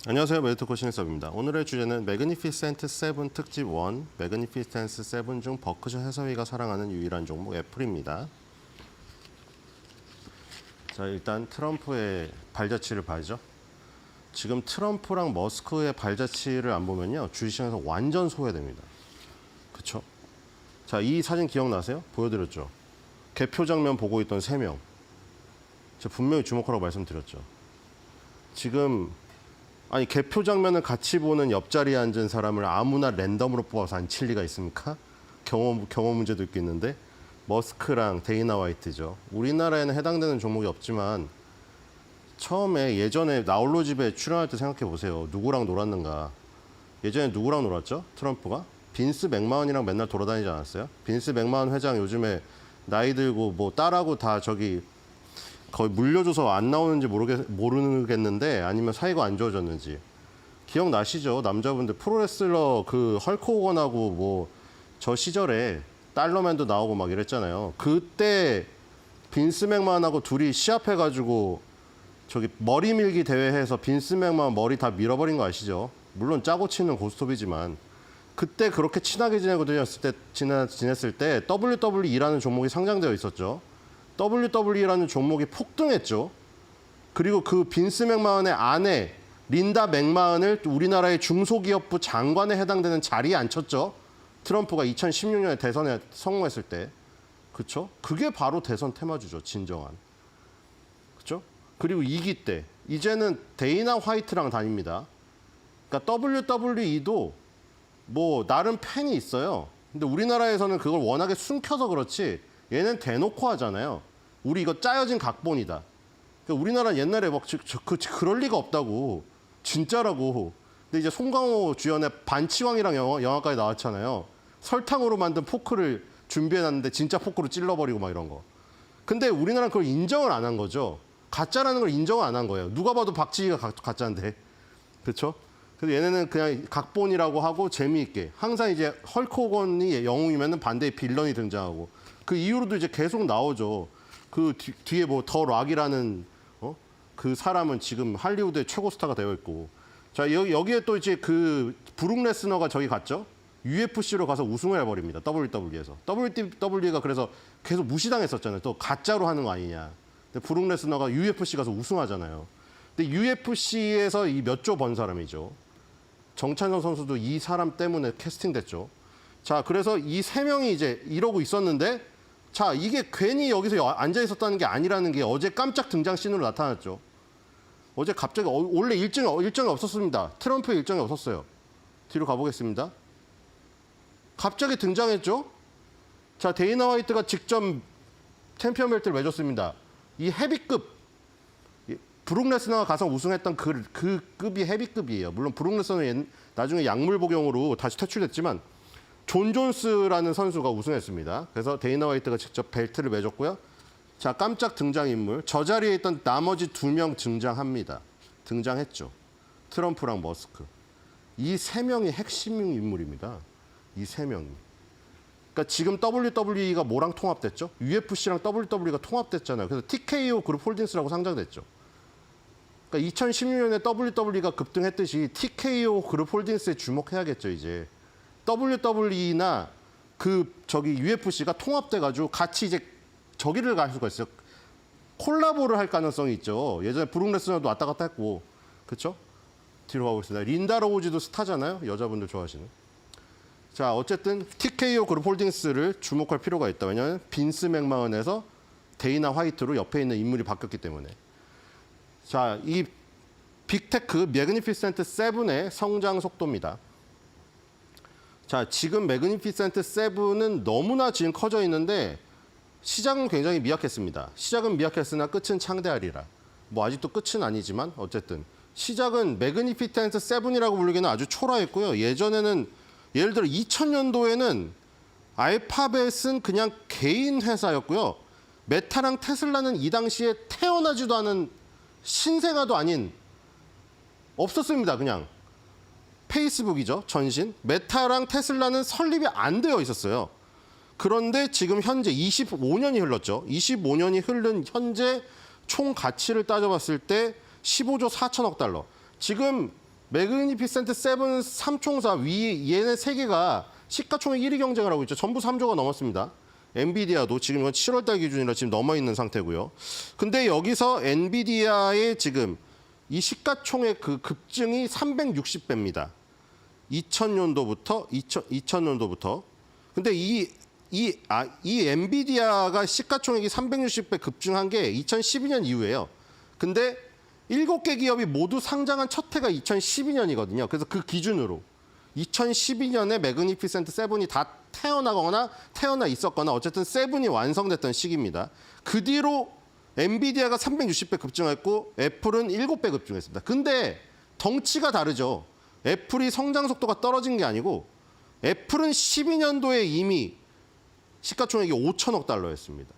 안녕하세요. 메디토코 신일섭입니다. 오늘의 주제는 매그니피센트 7 특집 1, 매그니피센트 7 중 버크셔 해서웨이가 사랑하는 유일한 종목 애플입니다. 자, 일단 트럼프의 발자취를 봐야죠. 지금 트럼프랑 머스크의 발자취를 안 보면요, 주식시장에서 완전 소외됩니다. 그쵸? 자, 이 사진 기억나세요? 보여드렸죠. 개표 장면 보고 있던 3명. 제가 분명히 주목하라고 말씀드렸죠. 지금 아니, 개표 장면을 같이 보는 옆자리에 앉은 사람을 아무나 랜덤으로 뽑아서 안 칠 리가 있습니까? 경험 문제도 있겠는데. 머스크랑 데이나 화이트죠. 우리나라에는 해당되는 종목이 없지만 처음에 예전에 나홀로 집에 출연할 때 생각해 보세요. 누구랑 놀았는가. 예전에 누구랑 놀았죠? 트럼프가? 빈스 맥마헌이랑 맨날 돌아다니지 않았어요? 빈스 맥마헌 회장 요즘에 나이 들고 뭐 딸하고 다 저기 거의 물려줘서 안 나오는지 모르겠는데, 아니면 사이가 안 좋아졌는지. 기억나시죠? 남자분들 프로레슬러 그 헐크 호건하고 뭐 저 시절에 달러맨도 나오고 막 이랬잖아요. 그때 빈스 맥마헌하고 둘이 시합해가지고 저기 머리 밀기 대회에서 빈스 맥마헌 머리 다 밀어버린 거 아시죠? 물론 짜고 치는 고스톱이지만 그때 그렇게 친하게 지냈을 때 WWE라는 종목이 상장되어 있었죠. WWE라는 종목이 폭등했죠. 그리고 그 빈스 맥마헌의 아내 린다 맥마헌을 우리나라의 중소기업부 장관에 해당되는 자리에 앉혔죠. 트럼프가 2016년에 대선에 성공했을 때. 그렇죠? 그게 바로 대선 테마주죠. 진정한. 그렇죠? 그리고 2기 때 이제는 데이나 화이트랑 다닙니다. 그러니까 WWE도 뭐 나름 팬이 있어요. 근데 우리나라에서는 그걸 워낙에 숨겨서 그렇지 얘는 대놓고 하잖아요. 우리 이거 짜여진 각본이다. 그러니까 우리나라는 옛날에 막 그럴 리가 없다고. 진짜라고. 근데 이제 송강호 주연의 반치왕이랑 영화까지 나왔잖아요. 설탕으로 만든 포크를 준비해놨는데 진짜 포크로 찔러버리고 막 이런 거. 근데 우리나라는 그걸 인정을 안 한 거죠. 가짜라는 걸 인정을 안 한 거예요. 누가 봐도 박지희가 가짜인데. 그렇죠? 그래서 얘네는 그냥 각본이라고 하고 재미있게. 항상 이제 헐크 호건이 영웅이면 반대에 빌런이 등장하고. 그 이후로도 이제 계속 나오죠. 그 뒤에 뭐 더 락이라는 그 사람은 지금 할리우드의 최고 스타가 되어 있고. 자, 여기에 또 이제 그 브룩 레스너가 저기 갔죠. UFC로 가서 우승을 해버립니다. WWE에서. WWE가 그래서 계속 무시당했었잖아요. 또 가짜로 하는 거 아니냐. 근데 브룩 레스너가 UFC 가서 우승하잖아요. 근데 UFC에서 이 몇 조 번 사람이죠. 정찬성 선수도 이 사람 때문에 캐스팅됐죠. 자, 그래서 이 3명이 이제 이러고 있었는데, 자, 이게 괜히 여기서 앉아 있었다는 게 아니라는 게 어제 깜짝 등장 씬으로 나타났죠. 어제 갑자기 원래 일정이 없었습니다. 트럼프의 일정이 없었어요. 뒤로 가보겠습니다. 갑자기 등장했죠. 자, 데이나 화이트가 직접 챔피언 벨트를 매줬습니다. 이 헤비급, 브룩 레스너가 가서 우승했던 그 급이 헤비급이에요. 물론 브룩 레스너는 나중에 약물 복용으로 다시 퇴출됐지만 존 존스라는 선수가 우승했습니다. 그래서 데이나 화이트가 직접 벨트를 매줬고요. 자, 깜짝 등장인물. 저 자리에 있던 나머지 2명 등장했죠. 트럼프랑 머스크. 이 3명이 핵심 인물입니다. 이 3명이. 그러니까 지금 WWE가 뭐랑 통합됐죠? UFC랑 WWE가 통합됐잖아요. 그래서 TKO 그룹 홀딩스라고 상장됐죠. 그러니까 2016년에 WWE가 급등했듯이 TKO 그룹 홀딩스에 주목해야겠죠, 이제. WWE나 UFC가 통합돼가지고 같이 이제 저기를 갈 수가 있어요. 콜라보를 할 가능성이 있죠. 예전에 브룩 레스너도 왔다 갔다 했고, 그렇죠? 뒤로 가보겠습니다. 린다 로우지도 스타잖아요. 여자분들 좋아하시는. 자, 어쨌든 TKO 그룹 홀딩스를 주목할 필요가 있다. 왜냐하면 빈스 맥마헌에서 데이나 화이트로 옆에 있는 인물이 바뀌었기 때문에. 자, 이 빅테크 매그니피센트 7의 성장 속도입니다. 자, 지금 매그니피센트 7은 너무나 지금 커져 있는데 시작은 굉장히 미약했습니다. 시작은 미약했으나 끝은 창대하리라. 뭐 아직도 끝은 아니지만 어쨌든 시작은 매그니피센트 7이라고 부르기는 아주 초라했고요. 예전에는 예를 들어 2000년도에는 알파벳은 그냥 개인 회사였고요. 메타랑 테슬라는 이 당시에 태어나지도 않은 신생아도 아닌 없었습니다. 그냥. 페이스북이죠. 전신. 메타랑 테슬라는 설립이 안 되어 있었어요. 그런데 지금 현재 25년이 흘렀죠. 25년이 흐른 현재 총 가치를 따져봤을 때 15조 4천억 달러. 지금 매그니피센트 7 3총사 얘네 세 개가 시가총액 1위 경쟁을 하고 있죠. 전부 3조가 넘었습니다. 엔비디아도 지금 이건 7월달 기준이라 지금 넘어 있는 상태고요. 근데 여기서 엔비디아의 지금 이 시가총액 그 급증이 360배입니다. 2000년도부터. 근데 이 엔비디아가 시가총액이 360배 급증한 게 2012년 이후예요. 근데 7개 기업이 모두 상장한 첫 해가 2012년이거든요. 그래서 그 기준으로 2012년에 매그니피센트 7이 다 태어나 있었거나 어쨌든 7이 완성됐던 시기입니다. 그 뒤로 엔비디아가 360배 급증했고 애플은 7배 급증했습니다. 근데 덩치가 다르죠. 애플이 성장 속도가 떨어진 게 아니고 애플은 12년도에 이미 시가총액이 5천억 달러였습니다.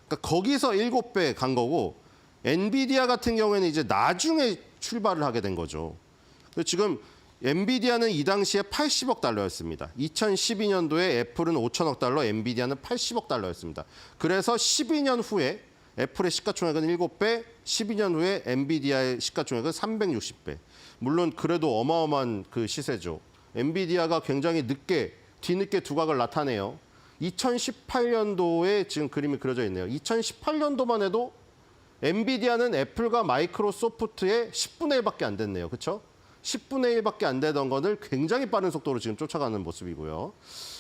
그러니까 거기서 7배 간 거고 엔비디아 같은 경우에는 이제 나중에 출발을 하게 된 거죠. 지금 엔비디아는 이 당시에 80억 달러였습니다. 2012년도에 애플은 5천억 달러, 엔비디아는 80억 달러였습니다. 그래서 12년 후에 애플의 시가총액은 7배, 12년 후에 엔비디아의 시가총액은 360배. 물론 그래도 어마어마한 그 시세죠. 엔비디아가 굉장히 뒤늦게 두각을 나타내요. 2018년도에 지금 그림이 그려져 있네요. 2018년도만 해도 엔비디아는 애플과 마이크로소프트의 10분의 1밖에 안 됐네요. 그렇죠? 10분의 1밖에 안 되던 것을 굉장히 빠른 속도로 지금 쫓아가는 모습이고요.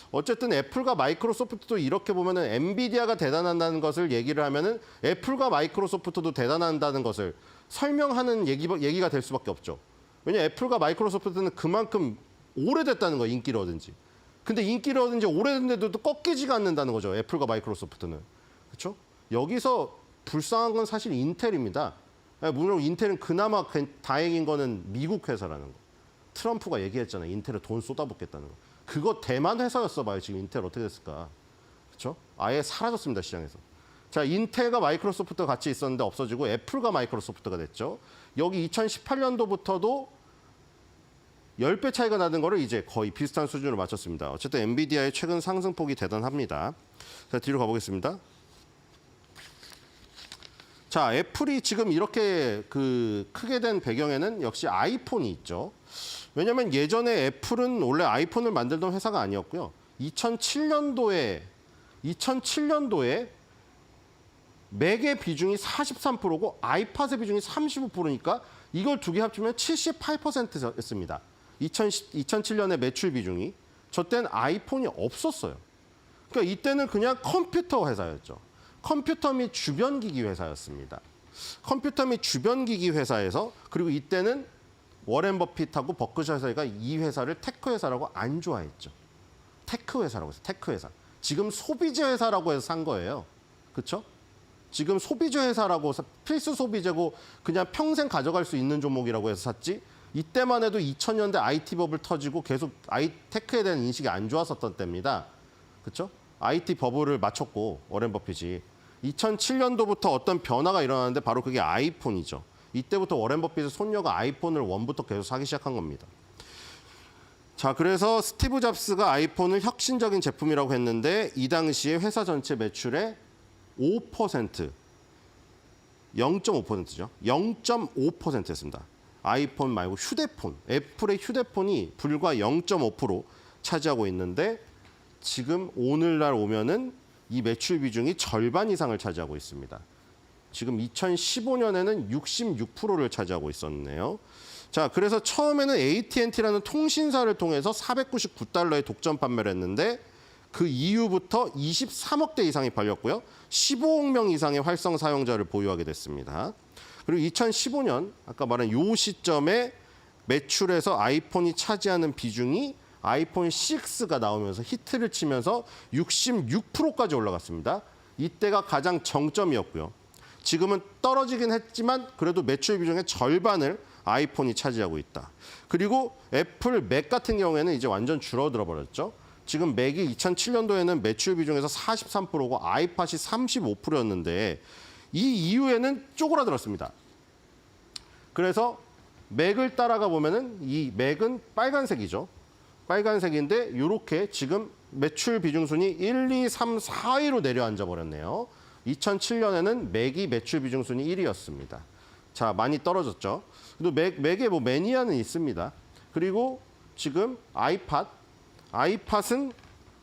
어쨌든 애플과 마이크로소프트도 이렇게 보면은 엔비디아가 대단하다는 것을 얘기를 하면은 애플과 마이크로소프트도 대단하다는 것을 설명하는 얘기가 될 수밖에 없죠. 왜냐 애플과 마이크로소프트는 그만큼 오래됐다는 거예요. 인기를 얻은 지. 근데 인기를 얻은 지 오래됐는데도 꺾이지가 않는다는 거죠. 애플과 마이크로소프트는. 그렇죠? 여기서 불쌍한 건 사실 인텔입니다. 물론 인텔은 그나마 다행인 거는 미국 회사라는 거. 트럼프가 얘기했잖아요. 인텔에 돈 쏟아붓겠다는 거. 그거 대만 회사였어 봐요. 지금 인텔 어떻게 됐을까. 그렇죠? 아예 사라졌습니다. 시장에서. 자, 인텔과 마이크로소프트가 같이 있었는데 없어지고 애플과 마이크로소프트가 됐죠. 여기 2018년도부터도 10배 차이가 나는 거를 이제 거의 비슷한 수준으로 맞췄습니다. 어쨌든 엔비디아의 최근 상승폭이 대단합니다. 자, 뒤로 가보겠습니다. 자, 애플이 지금 이렇게 크게 된 배경에는 역시 아이폰이 있죠. 왜냐하면 예전에 애플은 원래 아이폰을 만들던 회사가 아니었고요. 2007년도에 맥의 비중이 43%고 아이팟의 비중이 35%니까 이걸 두 개 합치면 78%였습니다. 2007년에 매출 비중이. 저 때는 아이폰이 없었어요. 그러니까 이때는 그냥 컴퓨터 회사였죠. 컴퓨터 및 주변기기 회사였습니다. 컴퓨터 및 주변기기 회사에서 그리고 이때는 워렌 버핏하고 버크셔 회사가 이 회사를 테크 회사라고 안 좋아했죠. 테크 회사라고 해서 테크 회사. 지금 소비재 회사라고 해서 산 거예요. 그렇죠? 지금 소비재 회사라고 필수 소비재고 그냥 평생 가져갈 수 있는 종목이라고 해서 샀지. 이때만 해도 2000년대 IT 버블 터지고 계속 테크에 대한 인식이 안 좋았었던 때입니다. 그렇죠? IT 버블을 맞췄고 워렌 버핏이 2007년도부터 어떤 변화가 일어나는데 바로 그게 아이폰이죠. 이때부터 워렌 버핏의 손녀가 아이폰을 원부터 계속 사기 시작한 겁니다. 자, 그래서 스티브 잡스가 아이폰을 혁신적인 제품이라고 했는데 이 당시에 회사 전체 매출의 5%, 0.5%죠. 0.5%였습니다. 아이폰 말고 휴대폰, 애플의 휴대폰이 불과 0.5% 차지하고 있는데 지금 오늘날 오면은 이 매출 비중이 절반 이상을 차지하고 있습니다. 지금 2015년에는 66%를 차지하고 있었네요. 자, 그래서 처음에는 AT&T라는 통신사를 통해서 499달러에 독점 판매를 했는데 그 이후부터 23억대 이상이 팔렸고요. 15억 명 이상의 활성 사용자를 보유하게 됐습니다. 그리고 2015년 아까 말한 이 시점에 매출에서 아이폰이 차지하는 비중이 아이폰 6가 나오면서 히트를 치면서 66%까지 올라갔습니다. 이때가 가장 정점이었고요. 지금은 떨어지긴 했지만 그래도 매출 비중의 절반을 아이폰이 차지하고 있다. 그리고 애플 맥 같은 경우에는 이제 완전 줄어들어 버렸죠. 지금 맥이 2007년도에는 매출 비중에서 43%고 아이팟이 35%였는데 이 이후에는 쪼그라들었습니다. 그래서 맥을 따라가 보면은 이 맥은 빨간색이죠. 빨간색인데 이렇게 지금 매출 비중 순위 1, 2, 3, 4위로 내려앉아 버렸네요. 2007년에는 맥이 매출 비중 순위 1위였습니다. 자, 많이 떨어졌죠. 또 맥에 뭐 매니아는 있습니다. 그리고 지금 아이팟은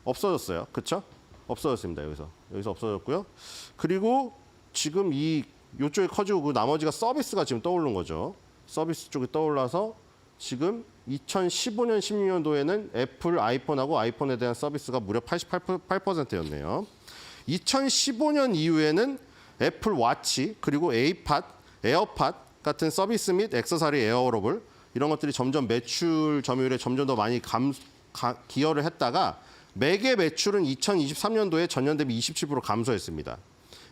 없어졌어요. 그렇죠? 없어졌습니다. 여기서 없어졌고요. 그리고 지금 이쪽에 커지고 그 나머지가 서비스가 지금 떠오른 거죠. 서비스 쪽이 떠올라서 지금 2015년, 16년도에는 애플 아이폰하고 아이폰에 대한 서비스가 무려 88%였네요. 2015년 이후에는 애플 와치 그리고 에어팟 같은 서비스 및 액세서리 에어러블 이런 것들이 점점 매출 점유율에 점점 더 많이 기여를 했다가 맥의 매출은 2023년도에 전년 대비 27% 감소했습니다.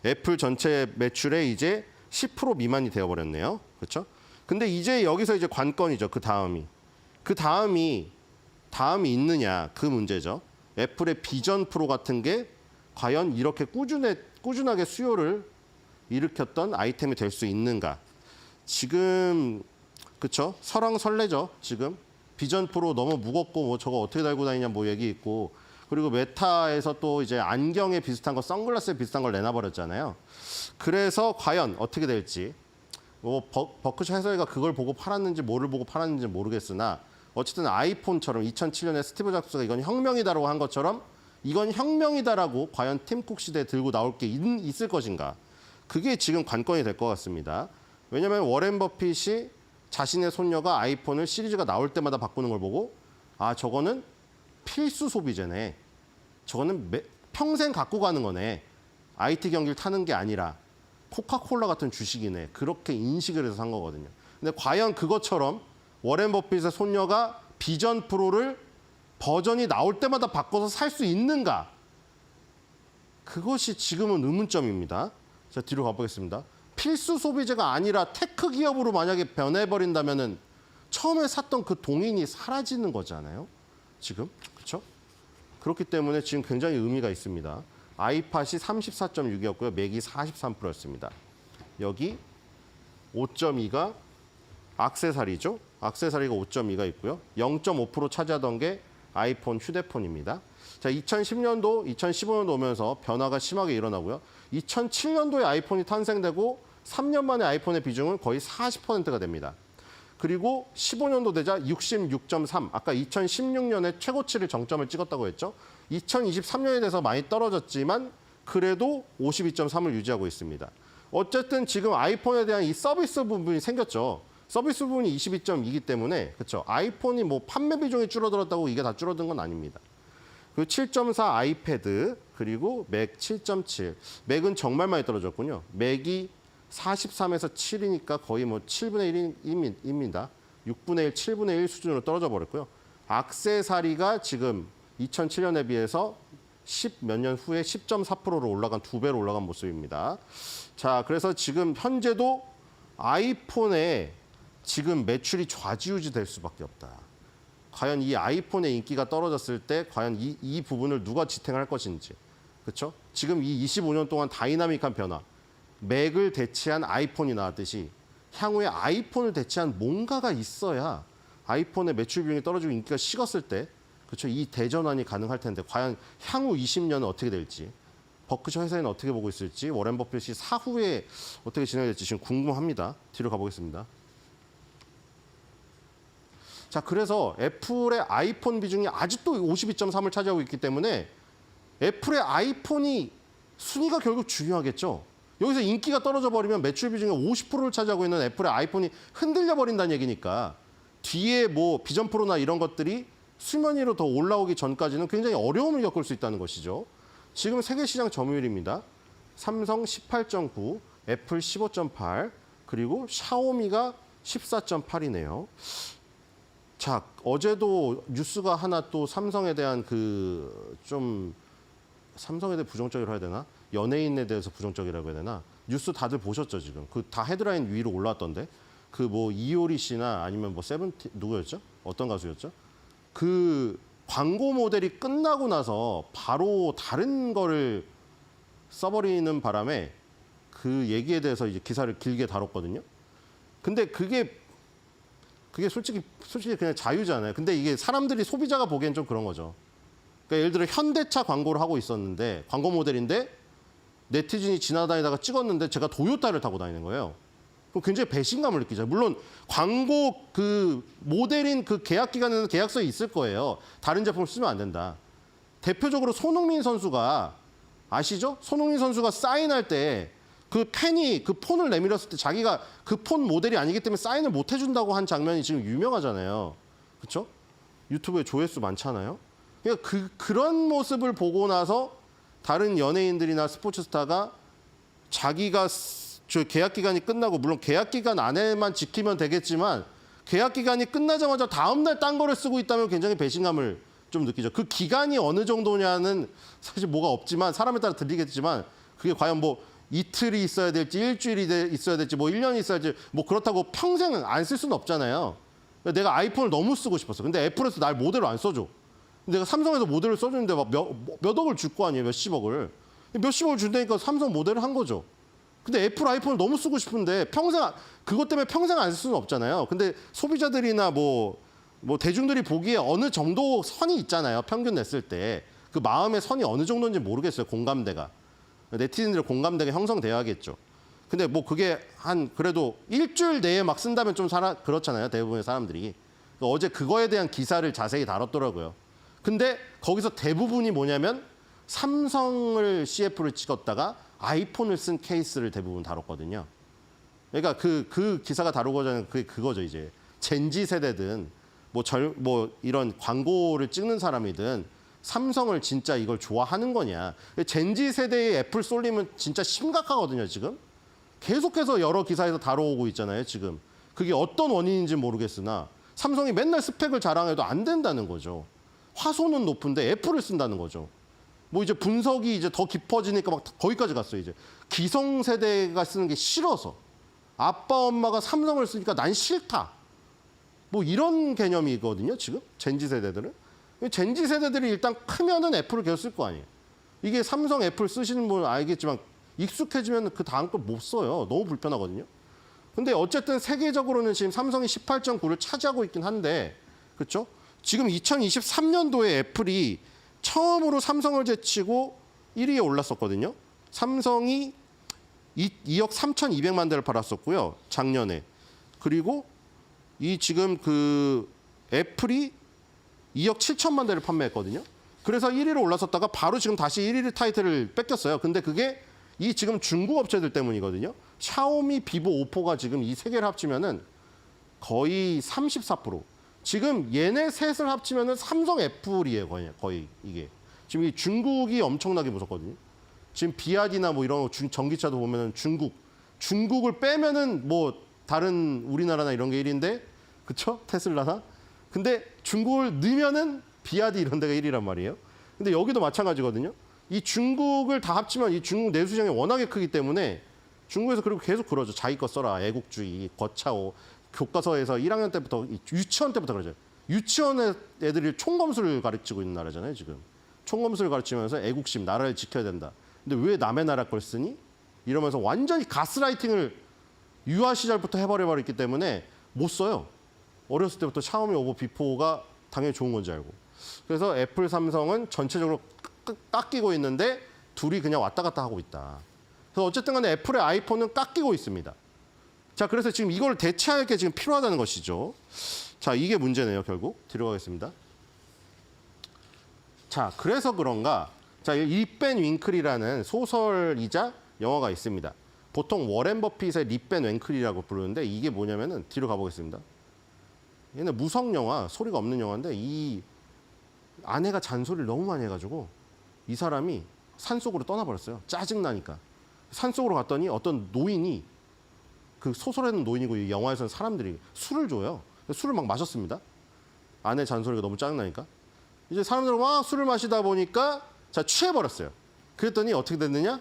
애플 전체 매출의 이제 10% 미만이 되어버렸네요. 그렇죠? 근데 이제 여기서 이제 관건이죠. 그 다음이 있느냐 그 문제죠. 애플의 비전 프로 같은 게 과연 이렇게 꾸준하게 수요를 일으켰던 아이템이 될 수 있는가? 지금 그렇죠? 설왕설래죠. 지금 비전 프로 너무 무겁고 뭐 저거 어떻게 달고 다니냐 뭐 얘기 있고 그리고 메타에서 또 이제 안경에 비슷한 거, 선글라스에 비슷한 걸 내놔버렸잖아요. 그래서 과연 어떻게 될지 뭐 버크셔 해서이가 그걸 보고 팔았는지 뭐를 보고 팔았는지 모르겠으나 어쨌든 아이폰처럼 2007년에 스티브 잡스가 이건 혁명이다라고 한 것처럼 이건 혁명이다라고 과연 팀 쿡 시대에 들고 나올 게 있을 것인가. 그게 지금 관건이 될 것 같습니다. 왜냐하면 워렌 버핏이 자신의 손녀가 아이폰을 시리즈가 나올 때마다 바꾸는 걸 보고 아 저거는 필수 소비재네. 저거는 평생 갖고 가는 거네. IT 경기를 타는 게 아니라 코카콜라 같은 주식이네. 그렇게 인식을 해서 산 거거든요. 근데 과연 그것처럼 워렌 버핏의 손녀가 비전 프로를 버전이 나올 때마다 바꿔서 살 수 있는가? 그것이 지금은 의문점입니다. 자, 뒤로 가보겠습니다. 필수 소비재가 아니라 테크 기업으로 만약에 변해버린다면은 처음에 샀던 그 동인이 사라지는 거잖아요. 지금 그렇죠? 그렇기 때문에 지금 굉장히 의미가 있습니다. 아이팟이 34.6이었고요. 맥이 43%였습니다. 여기 5.2가 액세서리죠. 액세서리가 5.2가 있고요. 0.5% 차지하던 게 아이폰 휴대폰입니다. 자, 2010년도, 2015년도 오면서 변화가 심하게 일어나고요. 2007년도에 아이폰이 탄생되고 3년 만에 아이폰의 비중은 거의 40%가 됩니다. 그리고 15년도 되자 66.3, 아까 2016년에 최고치를 정점을 찍었다고 했죠. 2023년에 돼서 많이 떨어졌지만 그래도 52.3을 유지하고 있습니다. 어쨌든 지금 아이폰에 대한 이 서비스 부분이 생겼죠. 서비스 부분이 22.2이기 때문에 그렇죠. 아이폰이 뭐 판매 비중이 줄어들었다고 이게 다 줄어든 건 아닙니다. 그 7.4 아이패드 그리고 맥 7.7. 맥은 정말 많이 떨어졌군요. 맥이 43에서 7이니까 거의 뭐 7분의 1입니다. 6분의 1, 7분의 1 수준으로 떨어져 버렸고요. 액세서리가 지금 2007년에 비해서 10 몇 년 후에 10.4%로 올라간 2배로 올라간 모습입니다. 자, 그래서 지금 현재도 아이폰에 지금 매출이 좌지우지 될 수밖에 없다. 과연 이 아이폰의 인기가 떨어졌을 때 과연 이 부분을 누가 지탱할 것인지. 그렇죠? 지금 이 25년 동안 다이나믹한 변화. 맥을 대체한 아이폰이 나왔듯이 향후에 아이폰을 대체한 뭔가가 있어야 아이폰의 매출 비중이 떨어지고 인기가 식었을 때 그렇죠? 이 대전환이 가능할 텐데 과연 향후 20년은 어떻게 될지 버크셔 회사에는 어떻게 보고 있을지 워렌 버핏이 사후에 어떻게 진행될지 지금 궁금합니다. 뒤로 가보겠습니다. 자, 그래서 애플의 아이폰 비중이 아직도 52.3을 차지하고 있기 때문에 애플의 아이폰이 순위가 결국 중요하겠죠. 여기서 인기가 떨어져 버리면 매출 비중의 50%를 차지하고 있는 애플의 아이폰이 흔들려 버린다는 얘기니까 뒤에 뭐 비전 프로나 이런 것들이 수면 위로 더 올라오기 전까지는 굉장히 어려움을 겪을 수 있다는 것이죠. 지금 세계 시장 점유율입니다. 삼성 18.9, 애플 15.8, 그리고 샤오미가 14.8이네요. 자, 어제도 뉴스가 하나 또 삼성에 대한 삼성에 대해 부정적이라고 해야 되나? 연예인에 대해서 부정적이라고 해야 되나? 뉴스 다들 보셨죠, 지금? 그 다 헤드라인 위로 올라왔던데. 그 뭐 이효리 씨나 아니면 뭐 세븐틴 누구였죠? 어떤 가수였죠? 그 광고 모델이 끝나고 나서 바로 다른 거를 써버리는 바람에 그 얘기에 대해서 이제 기사를 길게 다뤘거든요. 근데 그게 솔직히 그냥 자유잖아요. 근데 이게 사람들이 소비자가 보기엔 좀 그런 거죠. 그러니까 예를 들어 현대차 광고를 하고 있었는데 광고 모델인데 네티즌이 지나다니다가 찍었는데 제가 도요타를 타고 다니는 거예요. 그럼 굉장히 배신감을 느끼죠. 물론 광고 그 모델인 그 계약 기간에는 계약서에 있을 거예요. 다른 제품을 쓰면 안 된다. 대표적으로 손흥민 선수가 아시죠? 손흥민 선수가 사인할 때 그 팬이 그 폰을 내밀었을 때 자기가 그 폰 모델이 아니기 때문에 사인을 못 해준다고 한 장면이 지금 유명하잖아요. 그렇죠? 유튜브에 조회수 많잖아요. 그러니까 그런 모습을 보고 나서 다른 연예인들이나 스포츠 스타가 자기가 저 계약 기간이 끝나고 물론 계약 기간 안에만 지키면 되겠지만 계약 기간이 끝나자마자 다음 날 딴 거를 쓰고 있다면 굉장히 배신감을 좀 느끼죠. 그 기간이 어느 정도냐는 사실 뭐가 없지만 사람에 따라 들리겠지만 그게 과연 뭐 이틀이 있어야 될지 일주일이 있어야 될지 뭐 1년이 있어야 될지 뭐 그렇다고 평생 안 쓸 수는 없잖아요. 내가 아이폰을 너무 쓰고 싶었어. 근데 애플에서 날 모델을 안 써줘. 내가 삼성에서 모델을 써주는데 막 몇 억을 줄 거 아니에요. 몇십억을. 몇십억을 준다니까 삼성 모델을 한 거죠. 근데 애플 아이폰을 너무 쓰고 싶은데 그것 때문에 평생 안 쓸 수는 없잖아요. 근데 소비자들이나 뭐 대중들이 보기에 어느 정도 선이 있잖아요. 평균 냈을 때. 그 마음의 선이 어느 정도인지 모르겠어요. 공감대가. 네티즌들의 공감대가 형성돼야겠죠. 근데 뭐 그게 그래도 일주일 내에 막 쓴다면 좀 그렇잖아요. 대부분의 사람들이. 어제 그거에 대한 기사를 자세히 다뤘더라고요. 근데 거기서 대부분이 뭐냐면 삼성을 CF를 찍었다가 아이폰을 쓴 케이스를 대부분 다뤘거든요. 그러니까 그 기사가 다루고자 하는 그거죠. 이제 젠지 세대든 뭐 이런 광고를 찍는 사람이든 삼성을 진짜 이걸 좋아하는 거냐. 젠지 세대의 애플 쏠림은 진짜 심각하거든요, 지금. 계속해서 여러 기사에서 다뤄오고 있잖아요, 지금. 그게 어떤 원인인지 모르겠으나 삼성이 맨날 스펙을 자랑해도 안 된다는 거죠. 화소는 높은데 애플을 쓴다는 거죠. 뭐 이제 분석이 이제 더 깊어지니까 막 거기까지 갔어요, 이제. 기성세대가 쓰는 게 싫어서. 아빠, 엄마가 삼성을 쓰니까 난 싫다. 뭐 이런 개념이거든요, 지금. 젠지 세대들은. 젠지 세대들이 일단 크면은 애플을 계속 쓸 거 아니에요. 이게 삼성 애플 쓰시는 분은 알겠지만 익숙해지면 그 다음 걸 못 써요. 너무 불편하거든요. 근데 어쨌든 세계적으로는 지금 삼성이 18.9를 차지하고 있긴 한데, 그렇죠? 지금 2023년도에 애플이 처음으로 삼성을 제치고 1위에 올랐었거든요. 삼성이 2억 3,200만 대를 팔았었고요. 작년에. 그리고 지금 그 애플이 2억 7천만 대를 판매했거든요. 그래서 1위로 올랐었다가 바로 지금 다시 1위 타이틀을 뺏겼어요. 근데 그게 이 지금 중국 업체들 때문이거든요. 샤오미, 비보, 오포가 지금 이 세 개를 합치면은 거의 34%. 지금 얘네 셋을 합치면은 삼성 애플이에요, 거의 이게. 지금 이 중국이 엄청나게 무섭거든요. 지금 비아디나 뭐 이런 전기차도 보면은 중국을 빼면은 뭐 다른 우리나라나 이런 게 1위인데, 그쵸? 테슬라나. 근데 중국을 넣으면은 비아디 이런 데가 1위란 말이에요. 근데 여기도 마찬가지거든요. 이 중국을 다 합치면 이 중국 내수시장이 워낙에 크기 때문에 중국에서 그리고 계속 그러죠. 자기 거 써라. 애국주의, 거차오. 교과서에서 1학년 때부터, 유치원 때부터 그러죠. 유치원 애들이 총검술을 가르치고 있는 나라잖아요, 지금. 총검술을 가르치면서 애국심, 나라를 지켜야 된다. 근데 왜 남의 나라 걸 쓰니? 이러면서 완전히 가스라이팅을 유아 시절부터 해버려버렸기 때문에 못 써요. 어렸을 때부터 샤오미, 오버, 비포가 당연히 좋은 건지 알고. 그래서 애플, 삼성은 전체적으로 깎이고 있는데 둘이 그냥 왔다 갔다 하고 있다. 그래서 어쨌든 간에 애플의 아이폰은 깎이고 있습니다. 자, 그래서 지금 이걸 대체할 게 지금 필요하다는 것이죠. 자, 이게 문제네요, 결국. 뒤로 가겠습니다. 자, 그래서 그런가. 자, 립벤 윙클이라는 소설이자 영화가 있습니다. 보통 워렌 버핏의 립벤 윙클이라고 부르는데 이게 뭐냐면은 뒤로 가보겠습니다. 얘는 무성 영화, 소리가 없는 영화인데 이 아내가 잔소리를 너무 많이 해가지고 이 사람이 산속으로 떠나버렸어요. 짜증나니까. 산속으로 갔더니 어떤 노인이 그 소설에는 노인이고 이 영화에서는 사람들이 술을 줘요. 술을 막 마셨습니다. 아내 잔소리가 너무 짜증나니까. 이제 사람들은 막 술을 마시다 보니까 자 취해버렸어요. 그랬더니 어떻게 됐느냐?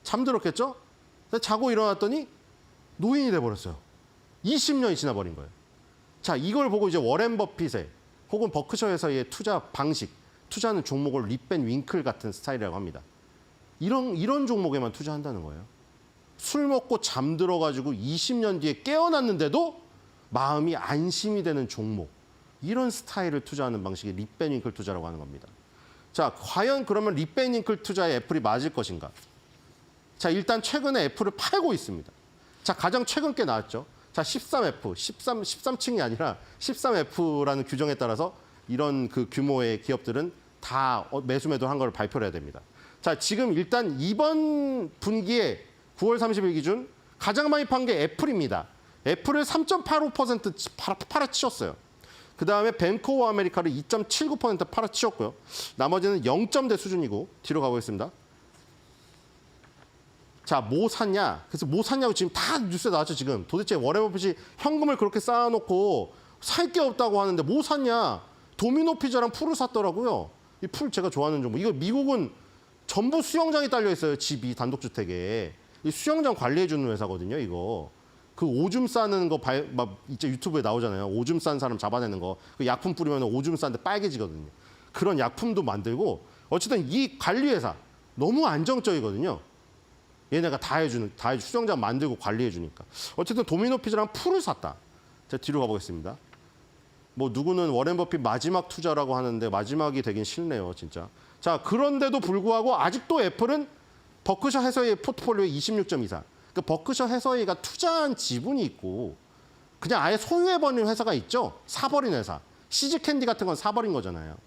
잠들었겠죠? 자고 일어났더니 노인이 돼버렸어요. 20년이 지나버린 거예요. 자, 이걸 보고 이제 워렌 버핏의 혹은 버크셔에서의 투자 방식, 투자하는 종목을 립벤 윙클 같은 스타일이라고 합니다. 이런 종목에만 투자한다는 거예요. 술 먹고 잠들어가지고 20년 뒤에 깨어났는데도 마음이 안심이 되는 종목. 이런 스타일을 투자하는 방식이 립벤 윙클 투자라고 하는 겁니다. 자, 과연 그러면 립벤 윙클 투자에 애플이 맞을 것인가? 자, 일단 최근에 애플을 팔고 있습니다. 자, 가장 최근 게 나왔죠. 자, 13F, 13층이 아니라 13F라는 규정에 따라서 이런 그 규모의 기업들은 다 매수 매도한 걸 발표를 해야 됩니다. 자, 지금 일단 이번 분기에 9월 30일 기준 가장 많이 판 게 애플입니다. 애플을 3.85% 팔아치웠어요. 그 다음에 뱅크 오브 아메리카를 2.79% 팔아치웠고요. 나머지는 0점대 수준이고 뒤로 가보겠습니다. 자, 뭐 샀냐? 그래서 뭐 샀냐고 지금 다 뉴스에 나왔죠, 지금. 도대체 워렌 버핏이 현금을 그렇게 쌓아놓고 살 게 없다고 하는데 뭐 샀냐? 도미노 피자랑 풀을 샀더라고요. 이 풀 제가 좋아하는 종목. 이거 미국은 전부 수영장이 딸려 있어요, 집이 단독주택에. 이 수영장 관리해주는 회사거든요, 이거. 그 오줌 싸는 거 막 이제 유튜브에 나오잖아요. 오줌 싼 사람 잡아내는 거. 그 약품 뿌리면 오줌 싼데 빨개지거든요. 그런 약품도 만들고 어쨌든 이 관리회사 너무 안정적이거든요. 얘네가 다 해주는, 수영장 만들고 관리해주니까. 어쨌든 도미노 피자랑 풀을 샀다. 자, 뒤로 가보겠습니다. 뭐 누구는 워렌 버핏 마지막 투자라고 하는데 마지막이 되긴 싫네요, 진짜. 자, 그런데도 불구하고 아직도 애플은 버크셔 해서웨이 포트폴리오의 26점 이상. 그러니까 버크셔 해서웨이가 투자한 지분이 있고 그냥 아예 소유해버린 회사가 있죠. 사버린 회사. 시즈캔디 같은 건 사버린 거잖아요.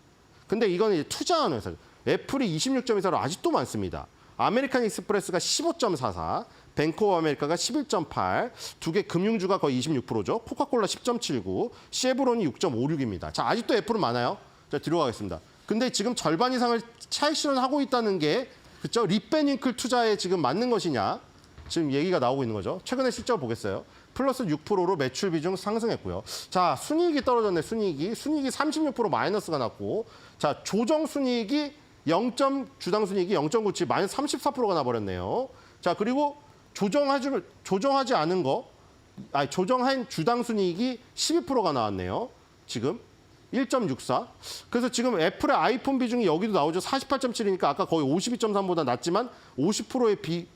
근데 이건 이제 투자한 회사. 애플이 26점 이사로 아직도 많습니다. 아메리칸 익스프레스가 15.44, 뱅크 오브 아메리카가 11.8, 두 개 금융주가 거의 26%죠. 코카콜라 10.79, 쉐브론이 6.56입니다. 자, 아직도 애플은 많아요. 자, 뒤로 가겠습니다. 근데 지금 절반 이상을 차익 실현하고 있다는 게 그렇죠? 립베닝클 투자에 지금 맞는 것이냐? 지금 얘기가 나오고 있는 거죠. 최근에 실적을 보겠어요. 플러스 6%로 매출 비중 상승했고요. 자, 순이익이 떨어졌네, 순이익이. 순이익이 36% 마이너스가 났고, 자, 조정 순이익이 주당 순이익이 0.97 마이너스 34%가 나버렸네요. 자, 그리고 조정하지 않은 거, 조정한 주당 순이익이 12%가 나왔네요. 지금 1.64. 그래서 지금 애플의 아이폰 비중이 여기도 나오죠. 48.7이니까 아까 거의 52.3보다 낮지만 50%의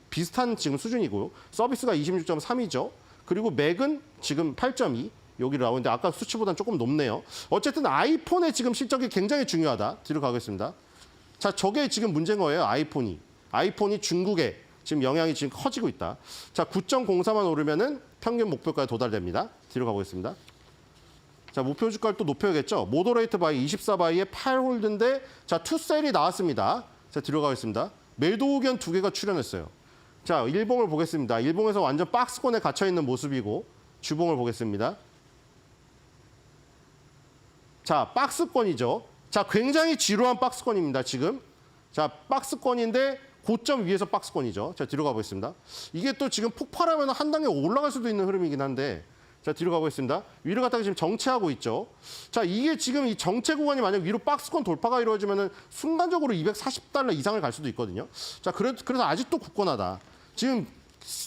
비슷한 지금 수준이고요. 서비스가 26.3이죠. 그리고 맥은 지금 8.2. 여기로 나오는데 아까 수치보다는 조금 높네요. 어쨌든 아이폰의 지금 실적이 굉장히 중요하다. 뒤로 가겠습니다. 자, 저게 지금 문제인 거예요. 아이폰이 중국에 지금 영향이 지금 커지고 있다. 자, 9.04만 오르면은 평균 목표가에 도달됩니다. 뒤로 가보겠습니다. 자, 목표 주가를 또 높여야겠죠. 모더레이트 바이 24바이에 8홀드인데 자, 투셀이 나왔습니다. 자, 뒤로 가겠습니다. 매도 의견 2개가 출현했어요. 자, 일봉을 보겠습니다. 일봉에서 완전 박스권에 갇혀 있는 모습이고 주봉을 보겠습니다. 자, 박스권이죠. 자, 굉장히 지루한 박스권입니다, 지금. 자, 박스권인데 고점 위에서 박스권이죠. 자, 뒤로 가보겠습니다. 이게 또 지금 폭발하면 한 단계 올라갈 수도 있는 흐름이긴 한데 자, 뒤로 가보겠습니다. 위로 갔다가 지금 정체하고 있죠. 자, 이게 지금 이 정체 구간이 만약 위로 박스권 돌파가 이루어지면 순간적으로 240달러 이상을 갈 수도 있거든요. 자, 그래서 아직도 굳건하다. 지금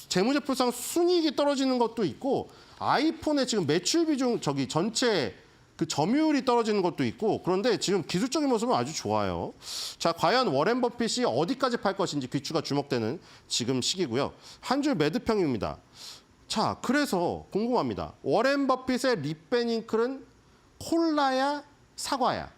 재무제표상 순이익이 떨어지는 것도 있고 아이폰의 지금 매출 비중 전체 그 점유율이 떨어지는 것도 있고 그런데 지금 기술적인 모습은 아주 좋아요. 자, 과연 워렌 버핏이 어디까지 팔 것인지 귀추가 주목되는 지금 시기고요. 한 줄 매도평입니다. 자, 그래서 궁금합니다. 워렌 버핏의 립베닝클은 콜라야 사과야?